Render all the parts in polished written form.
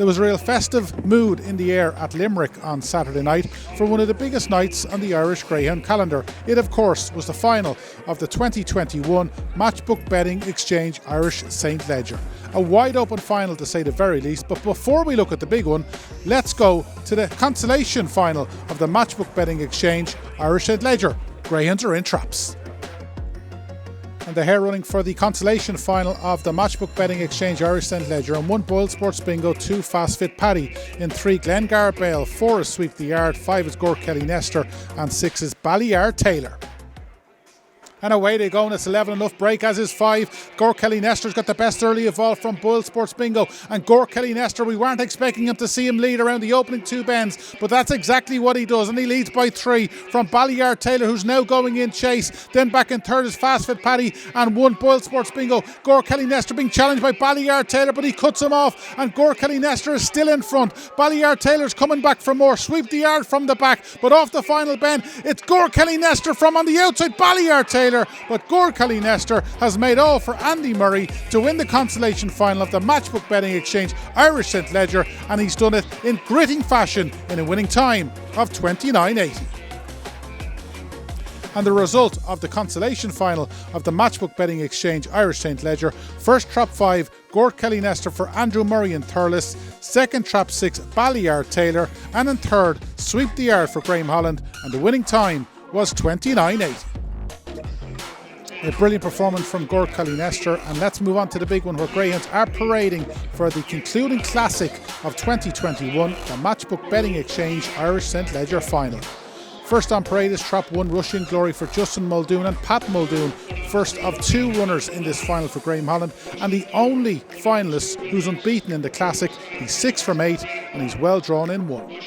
There was a real festive mood in the air at Limerick on Saturday night for one of the biggest nights on the Irish Greyhound calendar. It, of course, was the final of the 2021 Matchbook Betting Exchange Irish St. Leger. A wide open final to say the very least, but before we look at the big one, let's go to the Consolation final of the Matchbook Betting Exchange Irish St. Leger. Greyhounds are in traps. And the hair running for the Consolation final of the Matchbook Betting Exchange Irish St. Leger. And 1 Boyle Sports Bingo, 2 Fast Fit Paddy. In 3 Glengar Bale, 4 is Sweep the Yard, 5 is Gore Kelly Nestor, and 6 is Ballyar Taylor. And away they go, and it's 11 enough break, as is 5. Gore Kelly Nestor's got the best early evolve from Boyle Sports Bingo. And Gore Kelly Nestor, we weren't expecting him to see him lead around the opening 2 bends, but that's exactly what he does. And he leads by 3 from Ballyar Taylor, who's now going in chase. Then back in third is Fast Fit Paddy and 1 Boyle Sports Bingo. Gore Kelly Nestor being challenged by Ballyar Taylor, but he cuts him off. And Gore Kelly Nestor is still in front. Ballyar Taylor's coming back for more. Sweep the Yard from the back, but off the final bend, it's Gore Kelly Nestor from on the outside, Ballyar Taylor. But Gore Kelly Nestor has made all for Andy Murray to win the Consolation final of the Matchbook Betting Exchange Irish St. Leger, and he's done it in gritting fashion in a winning time of 29.80. And the result of the Consolation final of the Matchbook Betting Exchange Irish St. Leger: first trap 5, Gore Kelly Nestor for Andrew Murray in Thurles; second trap 6, Ballyar Taylor; and in third, Sweep the Yard for Graham Holland, and the winning time was 29.80. A brilliant performance from Gore Kelly Nestor, and let's move on to the big one where Greyhounds are parading for the concluding classic of 2021, the Matchbook Betting Exchange Irish St. Leger final. First on parade is trap 1, Russian Glory for Justin Muldoon and Pat Muldoon, first of 2 runners in this final for Graham Holland, and the only finalist who's unbeaten in the classic. He's 6 from 8 and he's well drawn in 1.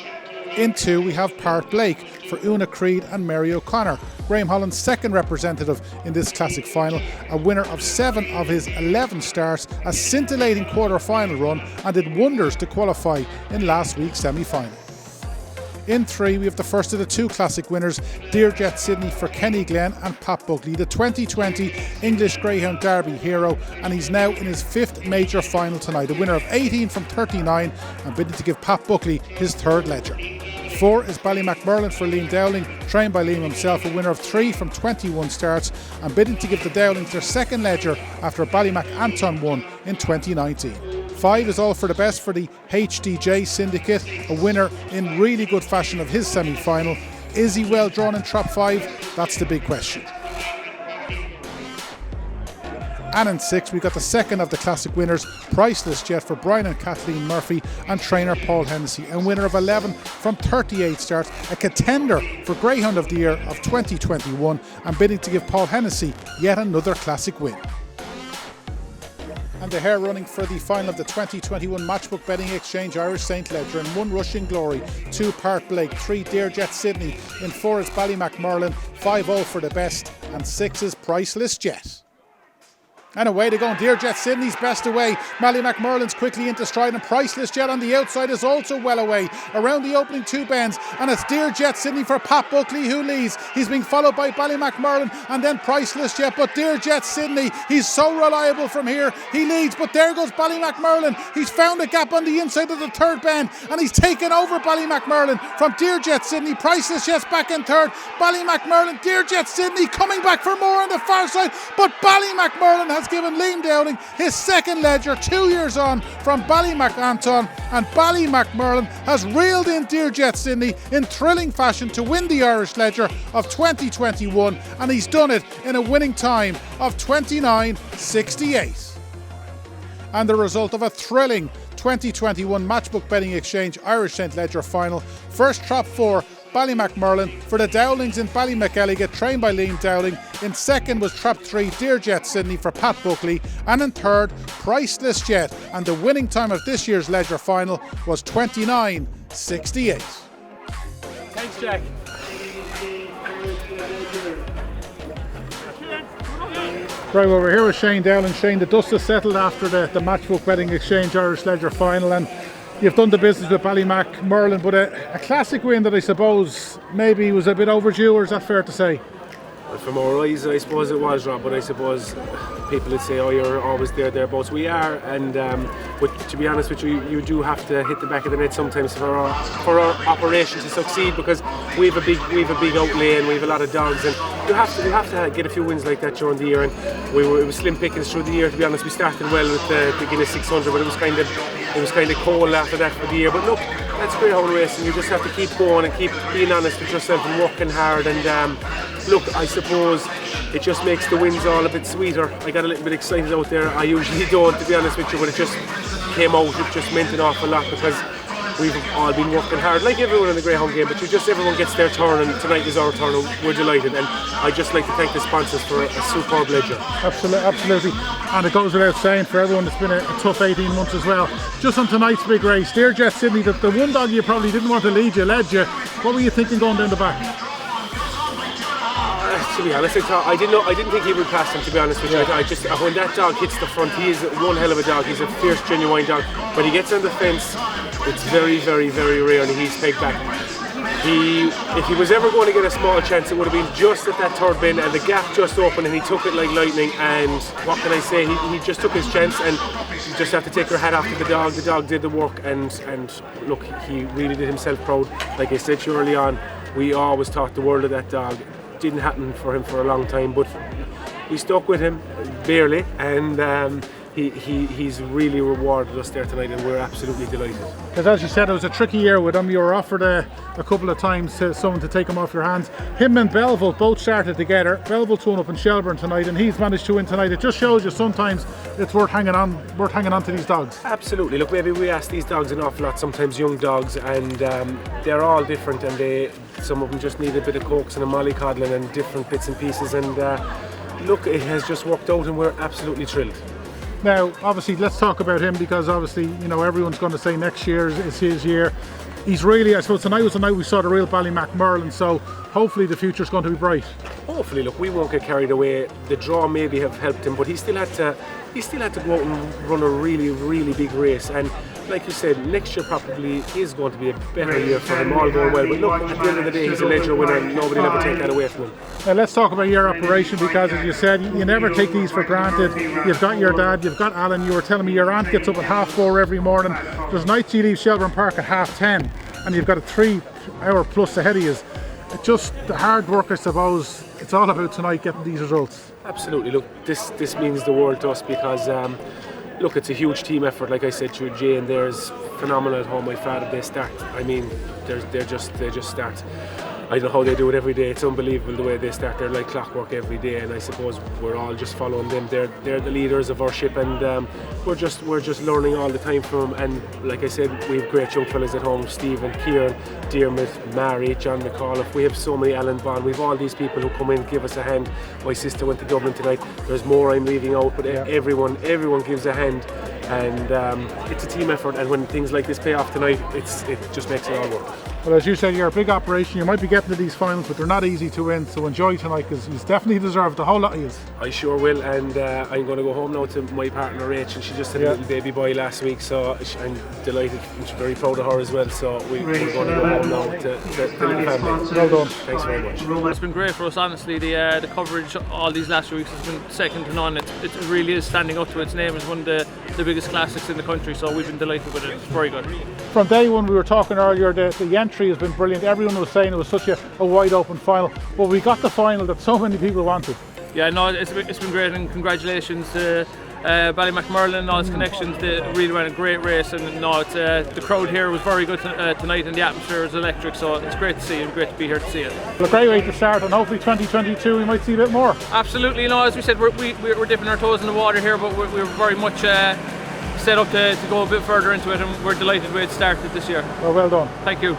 In 2 we have Part Blake for Una Creed and Mary O'Connor, Graham Holland's second representative in this classic final, a winner of 7 of his 11 starts, a scintillating quarter-final run, and did wonders to qualify in last week's semi-final. In 3 we have the first of the 2 classic winners, DEERJET Sydney for Kenny Glenn and Pat Buckley, the 2020 English Greyhound Derby hero, and he's now in his 5th major final tonight, a winner of 18 from 39 and bidding to give Pat Buckley his 3rd ledger. 4 is Ballymac Merlin for Liam Dowling, trained by Liam himself, a winner of 3 from 21 starts and bidding to give the Dowlings their 2nd ledger after Ballymac Anton won in 2019. 5 is All for the Best for the HDJ Syndicate, a winner in really good fashion of his semi-final. Is he well drawn in trap 5? That's the big question. And in 6 we got the second of the classic winners, Priceless Jet for Brian and Kathleen Murphy and trainer Paul Hennessy, a winner of 11 from 38 starts, a contender for Greyhound of the Year of 2021 and bidding to give Paul Hennessy yet another classic win. And the hair running for the final of the 2021 Matchbook Betting Exchange Irish St. Leger: in 1 Russian Glory, 2 Part Blake, 3 DEERJET Sydney, in 4 is Ballymac Merlin, 5 All for the Best, and 6 is Priceless Jet. And away they go, DEERJET Sydney's best away. Ballymac Merlin's quickly into stride, and Priceless Jet on the outside is also well away around the opening 2 bends, and it's DEERJET Sydney for Pat Buckley who leads. He's being followed by Ballymac Merlin and then Priceless Jet, but DEERJET Sydney, he's so reliable from here, he leads, but there goes Ballymac Merlin. He's found a gap on the inside of the 3rd bend and he's taken over Ballymac Merlin from DEERJET Sydney. Priceless Jet's back in 3rd, Ballymac Merlin, DEERJET Sydney coming back for more on the far side, but Ballymac Merlin has given Liam Dowling his 2nd ledger 2 years on from Ballymac Anton, and Ballymac Merlin has reeled in DEERJET Sydney in thrilling fashion to win the Irish Ledger of 2021, and he's done it in a winning time of 29.68. And the result of a thrilling 2021 Matchbook Betting Exchange Irish St. Leger final: first trap 4, Ballymac Merlin for the Dowlings in Ballymac trained by Liam Dowling. In 2nd was trap 3, DEERJET Sydney for Pat Buckley, and in 3rd, Priceless Jet, and the winning time of this year's Ledger final was 29.68. Thanks, Jack. Right, well, we're here with Shane Dowling. Shane, the dust has settled after the Matchbook Betting Exchange Irish Ledger final, and you've done the business with Ballymac Merlin, but a classic win that I suppose maybe was a bit overdue, or is that fair to say? From our eyes, I suppose it was, Rob, but I suppose people would say, oh, you're always thereabouts. We are, and but to be honest with you, you do have to hit the back of the net sometimes for our operation to succeed, because we have a big outlay and we have a lot of dogs, and you have to get a few wins like that during the year. And it was slim pickings through the year, to be honest. We started well with the Guinness 600, but it was kind of cold after that for the year. But look, that's greyhound racing. You just have to keep going and keep being honest with yourself and working hard. And look, I suppose it just makes the wins all a bit sweeter. I got a little bit excited out there. I usually don't, to be honest with you, but it just came out. It just meant an awful lot, because we've all been working hard, like everyone in the greyhound game, but everyone gets their turn, and tonight is our turn, and we're delighted. And I'd just like to thank the sponsors for a superb ledger. Absolutely. And it goes without saying, for everyone, it's been a tough 18 months as well. Just on tonight's big race, DEERJET Sydney, the one dog you probably didn't want to lead you, led you. What were you thinking going down the back? To be honest, I didn't think he would pass him, to be honest with you. When that dog hits the front, he is one hell of a dog. He's a fierce, genuine dog. When he gets on the fence, it's very, very, very rarely he's pegged back. If he was ever going to get a small chance, it would have been just at that third bend, and the gap just opened, and he took it like lightning. And what can I say? He just took his chance, and you just have to take your hat off to the dog. The dog did the work, and look, he really did himself proud. Like I said to you early on, we always thought the world of that dog. Didn't happen for him for a long time, but we stuck with him barely, and he's really rewarded us there tonight, and we're absolutely delighted. Because as you said, it was a tricky year with him. You were offered a couple of times to someone to take him off your hands. Him and Belleville both started together. Belleville's won up in Shelburne tonight, and he's managed to win tonight. It just shows you sometimes it's worth hanging on to these dogs. Absolutely. Look, maybe we ask these dogs an awful lot, sometimes young dogs, and they're all different, and some of them just need a bit of coax and a mollycoddling and different bits and pieces, and look, it has just worked out, and we're absolutely thrilled. Now, obviously, let's talk about him, because obviously, everyone's going to say next year is his year. He's really, I suppose tonight was the night we saw the real Ballymac Merlin, so hopefully the future's going to be bright. Hopefully, look, we won't get carried away. The draw maybe have helped him, but he still had to go out and run a really, really big race. And like you said, next year probably is going to be a better year for him, all going well. But look, at the end of the day, he's a ledger winner, and nobody will ever take that away from him. Now let's talk about your operation, because as you said, you never take these for granted. You've got your dad, you've got Alan. You were telling me your aunt gets up at 4:30 every morning. There's nights you leave Shelburne Park at 10:30, and you've got a 3-hour plus ahead of you. It's just the hard work, I suppose. It's all about tonight getting these results. Absolutely. Look, this means the world to us, because look, it's a huge team effort. Like I said to Jay, and there's phenomenal at home. My father, they start. I mean, they just start. I don't know how they do it every day. It's unbelievable the way they start. They're like clockwork every day, and I suppose we're all just following them. They're the leaders of our ship, and we're just learning all the time from them. And like I said, we have great young fellas at home: Stephen, Kieran, Diarmid, Mary, John McAuliffe. We have so many, Alan Bond. We've all these people who come in, give us a hand. My sister went to Dublin tonight. There's more I'm leaving out, but everyone gives a hand. And it's a team effort, and when things like this pay off tonight, it just makes it all work. Well, as you said, you're a big operation. You might be getting to these finals, but they're not easy to win, so enjoy tonight, because he's definitely deserved the whole lot of you. I sure will, and I'm going to go home now to my partner Rach, and she just had a little baby boy last week, so I'm delighted and very proud of her as well. So we're going to go home now to the little family. Well done. Thanks very much. It's been great for us, honestly. The coverage all these last few weeks has been second to none. It really is standing up to its name as one of the biggest classics in the country, so we've been delighted with it. It's very good. From day one, we were talking earlier, the entry has been brilliant. Everyone was saying it was such a wide open final, but we got the final that so many people wanted. Yeah, no, it's been great, and congratulations to Ballymac Merlin and all its connections. They really ran a great race, and no, the crowd here was very good tonight, and the atmosphere is electric, so it's great to see and great to be here to see it. Well, a great way to start, and hopefully 2022 we might see a bit more. Absolutely, as we said, we're dipping our toes in the water here, but we're very much set up to go a bit further into it, and we're delighted with it started this year. Well done. Thank you.